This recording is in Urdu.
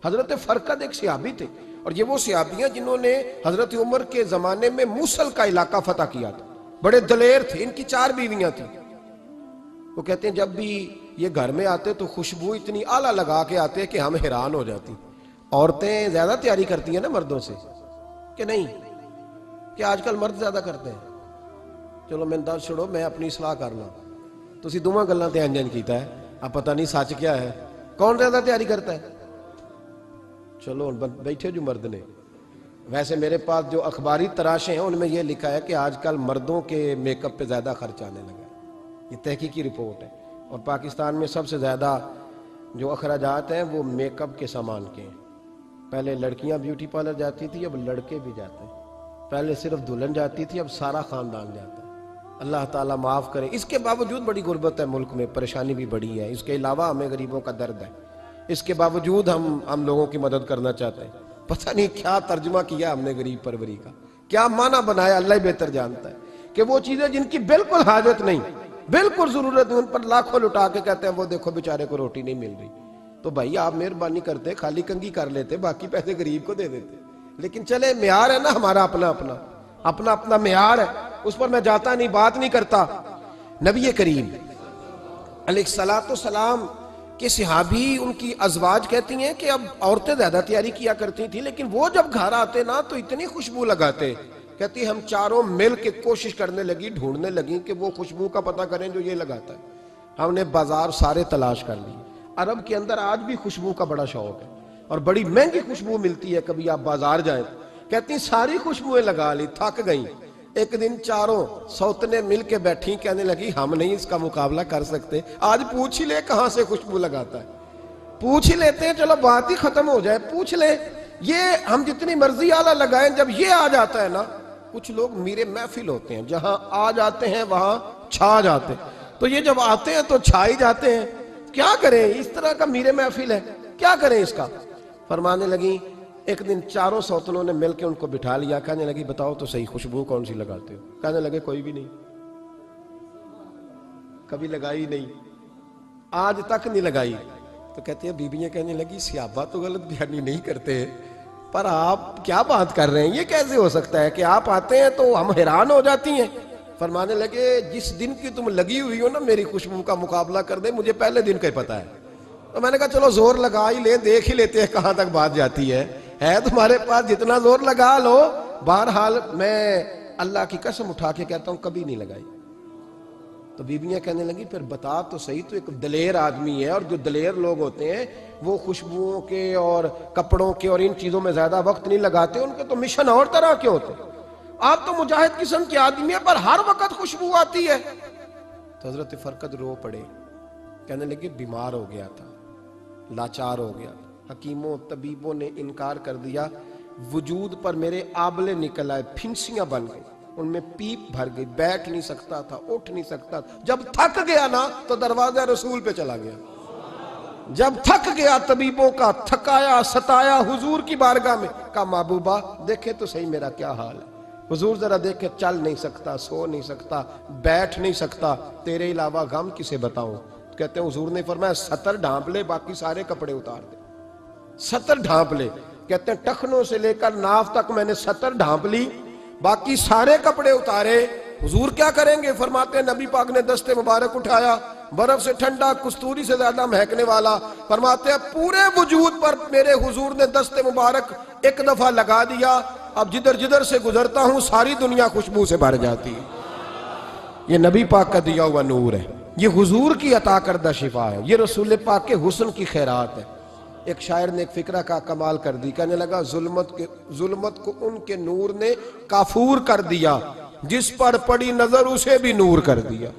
حضرت فرقد ایک صحابی تھے، اور یہ وہ صحابیاں جنہوں نے حضرت عمر کے زمانے میں موصل کا علاقہ فتح کیا تھا، بڑے دلیر تھے، ان کی 4 بیویاں تھیں۔ وہ کہتے ہیں جب بھی یہ گھر میں آتے تو خوشبو اتنی اعلیٰ لگا کے آتے کہ ہم حیران ہو جاتی۔ عورتیں زیادہ تیاری کرتی ہیں نا مردوں سے کہ نہیں؟ کہ آج کل مرد زیادہ کرتے ہیں۔ چلو میں دس چھوڑو، میں اپنی اصلاح کرنا، تسی دوواں گلاں تے انجن کیتا ہے، اب پتہ نہیں سچ کیا ہے، کون زیادہ تیاری کرتا ہے؟ چلو بیٹھے جو مرد نے، ویسے میرے پاس جو اخباری تراشیں ہیں ان میں یہ لکھا ہے کہ آج کل مردوں کے میک اپ پہ زیادہ خرچ آنے لگا ہے، یہ تحقیقی رپورٹ ہے، اور پاکستان میں سب سے زیادہ جو اخراجات ہیں وہ میک اپ کے سامان کے ہیں۔ پہلے لڑکیاں بیوٹی پارلر جاتی تھی، اب لڑکے بھی جاتے ہیں۔ پہلے صرف دلہن جاتی تھی، اب سارا خاندان جاتا ہے۔ اللہ تعالیٰ معاف کرے۔ اس کے باوجود بڑی غربت ہے ملک میں، پریشانی بھی بڑی ہے، اس کے علاوہ ہمیں غریبوں کا درد ہے، اس کے باوجود ہم لوگوں کی مدد کرنا چاہتے ہیں۔ پتہ نہیں کیا ترجمہ کیا ہم نے غریب پروری کا، کیا معنی بنایا، اللہ ہی بہتر جانتا ہے، کہ وہ چیزیں جن کی بالکل حاجت نہیں، بالکل ضرورت نہیں، ان پر لاکھوں لٹا کے کہتے ہیں وہ دیکھو بیچارے کو روٹی نہیں مل رہی۔ تو بھائی آپ مہربانی کرتے خالی کنگھی کر لیتے، باقی پیسے غریب کو دے دیتے۔ لیکن چلے معیار ہے نا ہمارا اپنا معیار ہے، اس پر میں جاتا نہیں، بات نہیں کرتا۔ نبی کریم علیہ السلام کے صحابی ان کی ازواج کہتی ہیں کہ اب عورتیں زیادہ تیاری کیا کرتی تھی، لیکن وہ جب گھر آتے نا تو اتنی خوشبو لگاتے، کہتی ہم چاروں مل کے کوشش کرنے لگی، ڈھونڈنے لگی کہ وہ خوشبو کا پتہ کریں جو یہ لگاتا ہے۔ ہم نے بازار سارے تلاش کر لیے۔ عرب کے اندر آج بھی خوشبو کا بڑا شوق ہے، اور بڑی مہنگی خوشبو ملتی ہے، کبھی آپ بازار جائیں کہتی ساری خوشبوئیں لگا لی، تھک گئیں۔ ایک دن چاروں سوتنے مل کے بیٹھی، کہنے لگی ہم نہیں اس کا مقابلہ کر سکتے، آج پوچھ ہی لے کہاں سے خوشبو لگاتا ہے، پوچھ ہی لیتے ہیں، چلو بات ہی ختم ہو جائے، پوچھ لیں۔ یہ ہم جتنی مرضی اعلیٰ لگائیں، جب یہ آ جاتا ہے نا، کچھ لوگ میرے محفل ہوتے ہیں، جہاں آ جاتے ہیں وہاں چھا جاتے ہیں، تو یہ جب آتے ہیں تو چھا ہی جاتے ہیں۔ کیا کریں، اس طرح کا میرے محفل ہے، کیا کریں اس کا؟ فرمانے لگی ایک دن چاروں سوتنوں نے مل کے ان کو بٹھا لیا، کہنے لگی بتاؤ تو صحیح خوشبو کون سی لگاتے ہو؟ کہنے لگے کوئی بھی نہیں، کبھی لگائی نہیں، آج تک نہیں لگائی۔ تو کہتے ہیں بیویاں کہنے لگی صحابہ تو غلط بیانی نہیں کرتے، پر آپ کیا بات کر رہے ہیں، یہ کیسے ہو سکتا ہے کہ آپ آتے ہیں تو ہم حیران ہو جاتی ہیں۔ فرمانے لگے جس دن کی تم لگی ہوئی ہو نا میری خوشبو کا مقابلہ کر دے، مجھے پہلے دن کا ہی پتا ہے۔ تو میں نے کہا چلو زور لگا ہی لیں، دیکھ ہی لیتے ہیں کہاں تک بات جاتی ہے تمہارے پاس جتنا زور لگا لو۔ بہرحال میں اللہ کی قسم اٹھا کے کہتا ہوں کبھی نہیں لگائی۔ تو بیویاں کہنے لگی پھر بتا تو صحیح، تو ایک دلیر آدمی ہے، اور جو دلیر لوگ ہوتے ہیں وہ خوشبوؤں کے اور کپڑوں کے اور ان چیزوں میں زیادہ وقت نہیں لگاتے، ان کے تو مشن اور طرح کے ہوتے ہیں۔ آپ تو مجاہد قسم کے آدمی ہیں، پر ہر وقت خوشبو آتی ہے۔ تو حضرت فرقد رو پڑے، کہنے لگے بیمار ہو گیا تھا، لاچار ہو گیا، حکیموں طبیبوں نے انکار کر دیا، وجود پر میرے آبلے نکل آئے، پھنسیاں بن گئی، ان میں پیپ بھر گئی، بیٹھ نہیں سکتا تھا، اٹھ نہیں سکتا تھا۔ جب تھک گیا نا تو دروازہ رسول پہ چلا گیا، جب تھک گیا طبیبوں کا تھکایا ستایا حضور کی بارگاہ میں، کہا محبوبہ دیکھے تو صحیح میرا کیا حال ہے۔ حضور ذرا دیکھے، چل نہیں سکتا، سو نہیں سکتا، بیٹھ نہیں سکتا، تیرے علاوہ غم کسے بتاؤں؟ کہتے ہیں حضور نے فرمایا ستر ڈھانپ لے، باقی سارے کپڑے اتار دے، ستر ڈھانپ لے۔ کہتے ہیں ٹخنوں سے لے کر ناف تک میں نے ستر ڈھانپ لی، باقی سارے کپڑے اتارے۔ حضور کیا کریں گے؟ فرماتے ہیں نبی پاک نے دست مبارک اٹھایا، برف سے ٹھنڈا، کستوری سے زیادہ مہکنے والا، فرماتے ہیں پورے وجود پر میرے حضور نے دست مبارک ایک دفعہ لگا دیا، اب جدھر جدھر سے گزرتا ہوں ساری دنیا خوشبو سے بھر جاتی ہے۔ یہ نبی پاک کا دیا ہوا نور ہے، یہ حضور کی عطا کردہ شفا ہے، یہ رسول پاک کے حسن کی خیرات ہے۔ ایک شاعر نے ایک فقرہ کا کمال کر دی، کہنے لگا ظلمت کو ان کے نور نے کافور کر دیا، جس پر پڑی نظر اسے بھی نور کر دیا۔